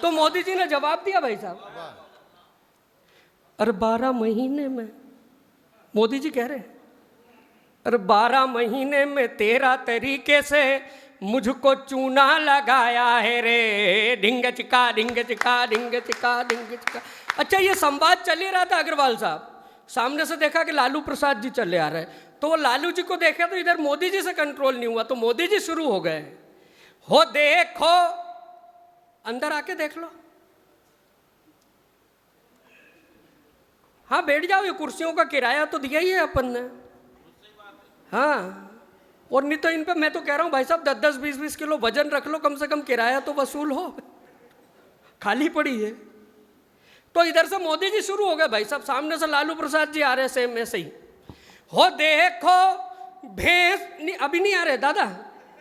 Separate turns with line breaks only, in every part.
तो मोदी जी ने जवाब दिया भाई साहब, अरे 12 महीने में, मोदी जी कह रहे हैं, अरे 12 महीने में 13 तरीके से मुझको चूना लगाया है रे, ढिंग चिका ढिंग चिका ढिंग चिका ढिंग चिका। अच्छा, ये संवाद चल ही रहा था अग्रवाल साहब, सामने से देखा कि लालू प्रसाद जी चले आ रहे, तो वो लालू जी को देखा तो इधर मोदी जी से कंट्रोल नहीं हुआ, तो मोदी जी शुरू हो गए, हो देखो, अंदर आके देख लो, हाँ बैठ जाओ, ये कुर्सियों का किराया तो दिया ही है अपन ने, हाँ, और नहीं तो इन पे मैं तो कह रहा हूँ भाई साहब 10-10, 20-20 किलो वजन रख लो, कम से कम किराया तो वसूल हो, खाली पड़ी है। तो इधर से मोदी जी शुरू हो गए भाई साहब, सामने से लालू प्रसाद जी आ रहे सेम ऐसे ही, हो देखो भैंस, नहीं अभी नहीं आ रहे दादा,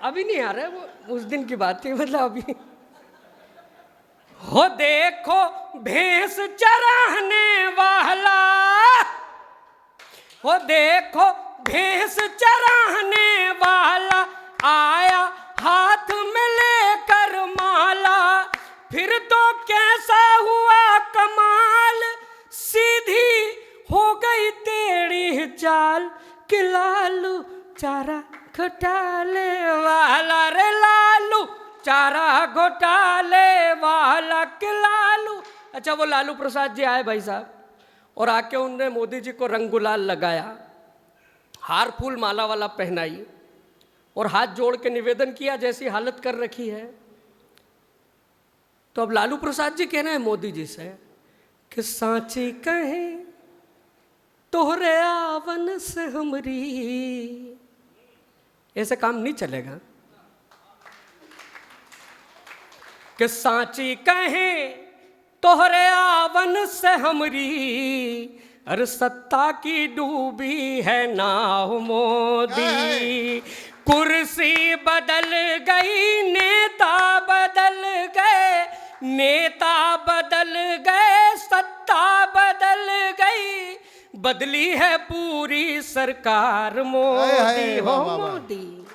अभी नहीं आ रहे, वो उस दिन की बात थी, मतलब अभी, हो देखो भैंस चराने वाला, हो देखो भैंस चराने वाला आया हाथ में लेकर माला, फिर तो कैसा हुआ कमाल, सीधी हो गई तेरी चाल, कि लालू चारा घोटाले वाला रे, लालू चारा घोटाले वाला के लालू। अच्छा, वो लालू प्रसाद जी आए भाई साहब, और आके उनने मोदी जी को रंग गुलाल लगाया, हार फूल माला वाला पहनाई, और हाथ जोड़ के निवेदन किया जैसी हालत कर रखी है। तो अब लालू प्रसाद जी कह रहे हैं मोदी जी से कि सांची कहे तोहरे आवन से हमरी, ऐसे काम नहीं चलेगा, कि सांची कहे तोहरे आवन से हमरी, अरे सत्ता की डूबी है नाव मोदी, कुर्सी बदल गई नेता बदल गए, नेता बदल गए सत्ता बदल गई, बदली है पूरी सरकार मोदी हो मोदी।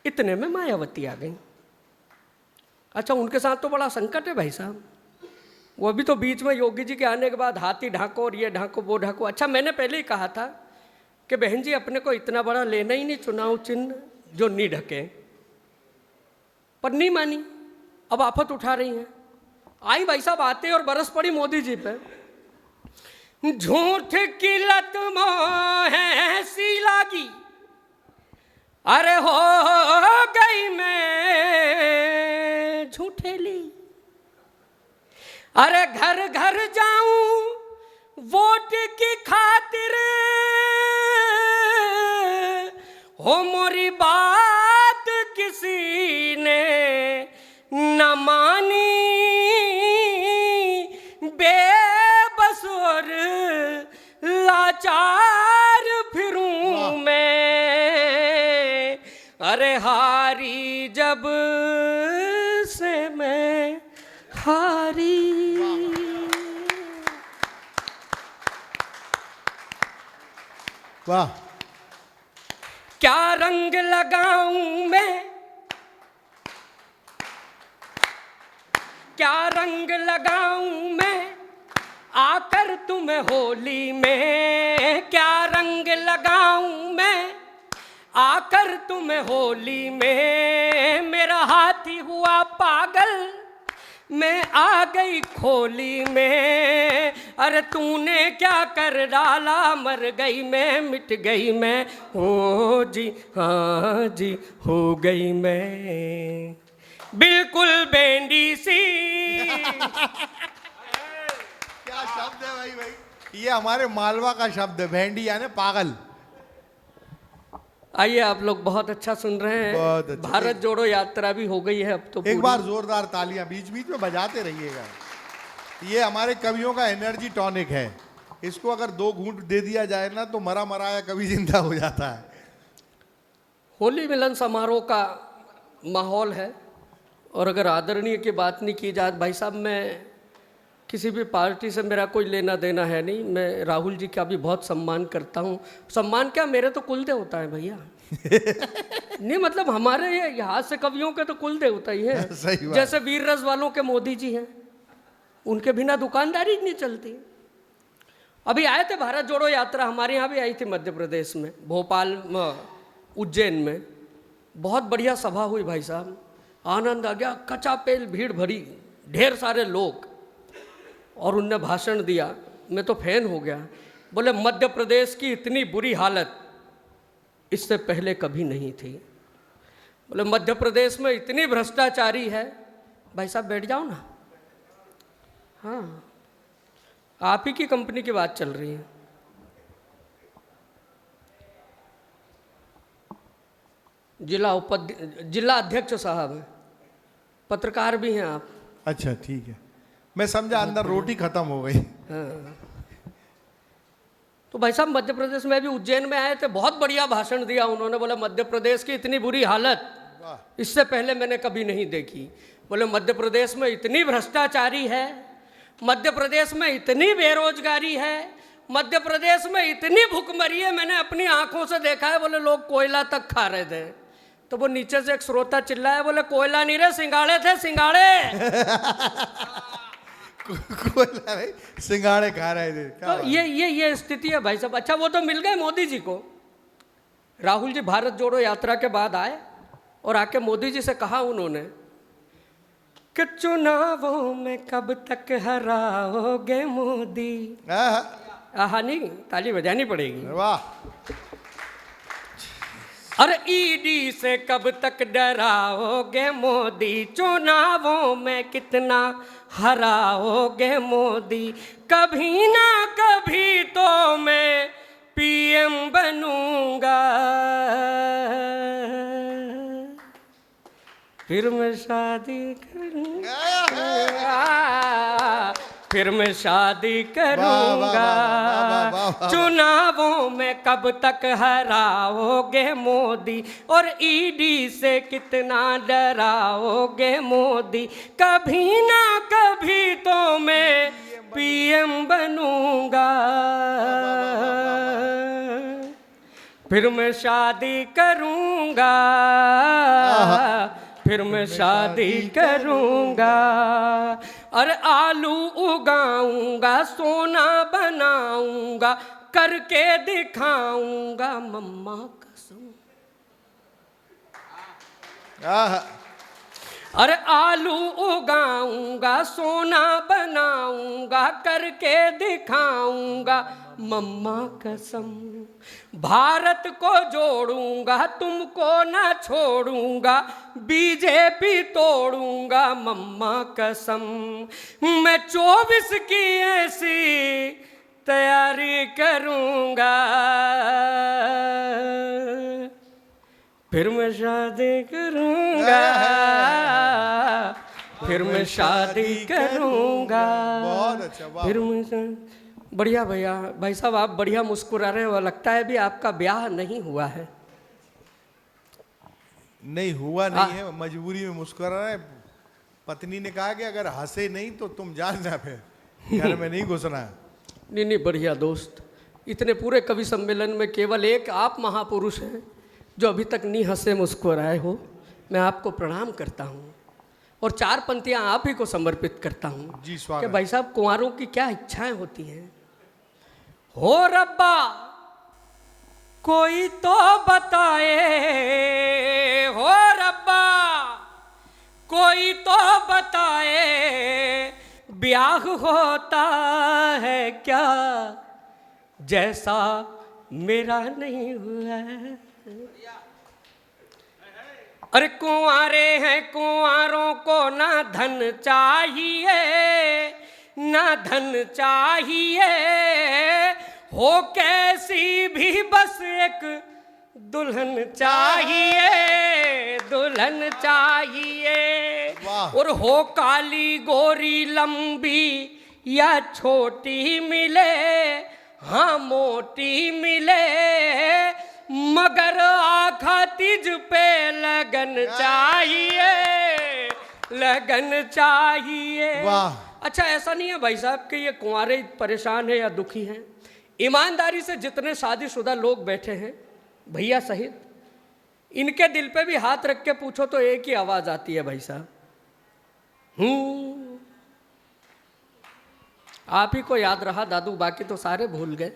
इतने में मायावती आ गई। अच्छा, उनके साथ तो बड़ा संकट है भाई साहब, वो भी तो बीच में योगी जी के आने के बाद हाथी ढाको और ये ढाको वो ढाको। अच्छा, मैंने पहले ही कहा था कि बहन जी अपने को इतना बड़ा लेना ही नहीं चुनाव चिन्ह जो नहीं ढके, पर नहीं मानी, अब आफत उठा रही हैं। आई भाई साहब आते और बरस पड़ी मोदी जी पे, झूठ की लत मोह ऐसी लागी, अरे हो गई मैं झूठेली, अरे घर घर जाऊं वोट की खातिर, हो मोरी बात किसी ने न मानी, बेबस और लाचार फिरूं मैं, अरे हारी जब से मैं हारी।
वाह,
क्या रंग लगाऊं मैं, क्या रंग लगाऊं मैं आकर तुम्हें होली में, क्या रंग लगाऊं मैं आकर तुम्हें होली में, मेरा हाथी हुआ पागल मैं आ गई खोली में, अरे तूने क्या कर डाला, मर गई मैं मिट गई मैं, हो जी हाँ जी हो गई मैं बिल्कुल बेंडी सी।
क्या शब्द है भाई, ये हमारे मालवा का शब्द है, भेंडी यानी पागल।
आइए, आप लोग बहुत अच्छा सुन रहे हैं,
बहुत अच्छा।
भारत जोड़ो यात्रा भी हो गई है अब तो
एक बार जोरदार तालियां बीच बीच में बजाते रहिएगा। ये हमारे कवियों का एनर्जी टॉनिक है, इसको अगर 2 घूंट दे दिया जाए ना तो मरा मराया कवि जिंदा हो जाता है।
होली मिलन समारोह का माहौल है, और अगर आदरणीय की बात नहीं की जाए भाई साहब, मैं किसी भी पार्टी से मेरा कोई लेना देना है नहीं। मैं राहुल जी का भी बहुत सम्मान करता हूँ। सम्मान क्या, मेरे तो कुल देवता है भैया। नहीं मतलब हमारे यहाँ से कवियों के तो कुल देवता ही है।
सही बात।
जैसे वीर रस वालों के मोदी जी हैं, उनके बिना दुकानदारी नहीं चलती। अभी आए थे भारत जोड़ो यात्रा, हमारे यहाँ भी आई थी मध्य प्रदेश में, भोपाल उज्जैन में। बहुत बढ़िया सभा हुई भाई साहब, आनंद आ गया, कचापेल भीड़ भरी, ढेर सारे लोग, और उनने भाषण दिया। मैं तो फैन हो गया। बोले मध्य प्रदेश की इतनी बुरी हालत इससे पहले कभी नहीं थी। बोले मध्य प्रदेश में इतनी भ्रष्टाचारी है। भाई साहब बैठ जाओ ना। हाँ, आप ही की कंपनी की बात चल रही है। जिला अध्यक्ष साहब हैं, पत्रकार भी हैं आप।
अच्छा ठीक है, मैं समझा अंदर रोटी खत्म हो गई।
हाँ। तो भाई साहब मध्य प्रदेश में भी उज्जैन में आए थे, बहुत बढ़िया भाषण दिया उन्होंने। बोला मध्य प्रदेश की इतनी बुरी हालत इससे पहले मैंने कभी नहीं देखी। बोले मध्य प्रदेश में इतनी भ्रष्टाचारी है, मध्य प्रदेश में इतनी बेरोजगारी है, मध्य प्रदेश में इतनी भूखमरी है, मैंने अपनी आंखों से देखा है। बोले लोग कोयला तक खा रहे थे। तो वो नीचे से एक श्रोता चिल्लाया, बोले कोयला नहीं रे, सिंगाड़े थे, सिंगाड़े।
कोयला नहीं, सिंगाड़े खा रहे थे।
तो ये स्थिति है भाई साहब। अच्छा वो तो मिल गए मोदी जी को। राहुल जी भारत जोड़ो यात्रा के बाद आए और आके मोदी जी से कहा उन्होंने कि चुनावों में कब तक हराओगे मोदी। आहा, नहीं ताली बजानी पड़ेगी।
वाह।
अरे ईडी से कब तक डराओगे मोदी, चुनावों में कितना हराओगे मोदी, कभी ना कभी तो मैं पीएम बनूंगा, फिर मैं शादी करूंगा, फिर मैं शादी करूंगा, चुनावों में कब तक हराओगे मोदी, और ईडी से कितना डराओगे मोदी, कभी ना कभी तो मैं पीएम बनूंगा, फिर मैं शादी करूंगा, फिर मैं शादी करूंगा, अरे आलू उगाऊंगा, सोना बनाऊंगा, करके दिखाऊंगा मम्मा कसम। अरे आलू उगाऊंगा, सोना बनाऊंगा, करके दिखाऊंगा मम्मा कसम, भारत को जोड़ूंगा, तुमको ना छोड़ूंगा, बीजेपी तोड़ूंगा मम्मा कसम, मैं 24 की ऐसी तैयारी करूंगा, फिर मैं शादी करूंगा, फिर मैं शादी करूंगा।
बहुत अच्छा, वाह।
फिर मैं बढ़िया भैया। भाई साहब आप बढ़िया मुस्कुरा रहे हो, लगता है भी आपका ब्याह नहीं हुआ है।
नहीं हुआ नहीं है, मजबूरी में मुस्कुरा रहे। पत्नी ने कहा कि अगर हंसे नहीं तो तुम जानना, फिर घर में नहीं घुसना है।
नहीं बढ़िया दोस्त, इतने पूरे कवि सम्मेलन में केवल एक आप महापुरुष हैं जो अभी तक नहीं हंसे मुस्कुराए हो। मैं आपको प्रणाम करता हूँ और 4 पंक्तियाँ आप ही को समर्पित करता हूँ।
जी
कि
स्वागत।
भाई साहब कुंवारों की क्या इच्छाएं होती हैं। हो रब्बा कोई तो बताए, हो रब्बा कोई तो बताए, ब्याह होता है क्या जैसा मेरा नहीं हुआ है। अरे कुंवारे हैं, कुंवारों को ना धन चाहिए, ना धन चाहिए, हो कैसी भी बस एक दुल्हन चाहिए, दुल्हन चाहिए।
वाह।
और हो काली गोरी लंबी या छोटी मिले, हाँ मोटी मिले, मगर आखा तिज पे लगन चाहिए, लगन चाहिए।
वाह।
अच्छा, ऐसा नहीं है भाई साहब कि ये कुंवारे परेशान है या दुखी हैं। ईमानदारी से जितने शादीशुदा लोग बैठे हैं भैया सहित, इनके दिल पे भी हाथ रख के पूछो तो एक ही आवाज आती है भाई साहब, आप ही को याद रहा दादू, बाकी तो सारे भूल गए।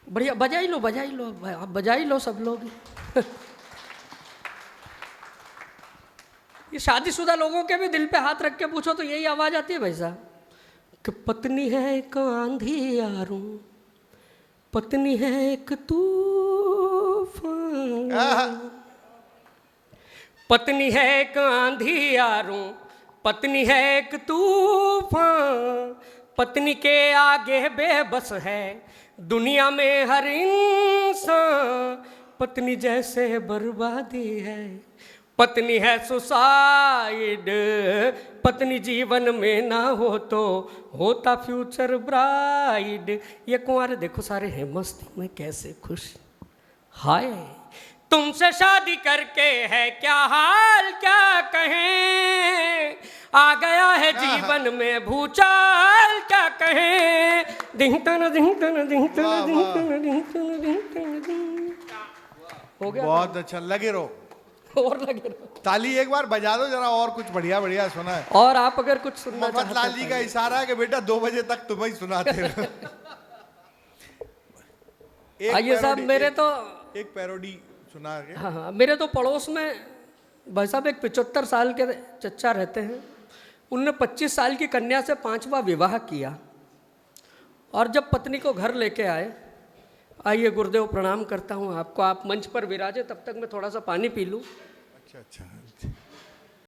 बढ़िया, बजाई लो आप बजाई लो सब लोग। ये शादीशुदा लोगों के भी दिल पे हाथ रख के पूछो तो यही आवाज आती है भाई साहब कि पत्नी है एक आंधी यारों, पत्नी है एक तूफान, पत्नी है एक आंधी यारों, पत्नी है एक तूफान, पत्नी के आगे बेबस है दुनिया में हर इंसान, पत्नी जैसे बर्बादी है, पत्नी है सुसाइड, पत्नी जीवन में ना हो तो होता फ्यूचर ब्राइड। ये कुंवारे देखो सारे हैं मस्ती में कैसे खुश, हाय तुमसे शादी करके है क्या हाल क्या कहें, आ गया है जीवन में भूचाल क्या कहें। दिंग तन दिंग तन दिंग तन दिंग तन दिंग तन दिंग तन दिंग। हो गया,
बहुत अच्छा, लगे रहो
और लगे रहो।
ताली एक बार बजा दो जरा, और कुछ बढ़िया बढ़िया सुना है।
और आप अगर कुछ सुनना
मोहम्मद लाल जी का इशारा है कि बेटा 2 बजे तक तुम ही सुनाते रहो।
आइए साहब, मेरे तो
एक पैरोडी सुना के।
हाँ, मेरे तो पड़ोस में भाई साहब एक 75 साल के चच्चा रहते हैं। उनने 25 साल की कन्या से 5वां विवाह किया और जब पत्नी को घर लेके आए, आइए गुरुदेव प्रणाम करता हूँ आपको, आप मंच पर विराजे, तब तक मैं थोड़ा सा पानी पी लूँ।
अच्छा,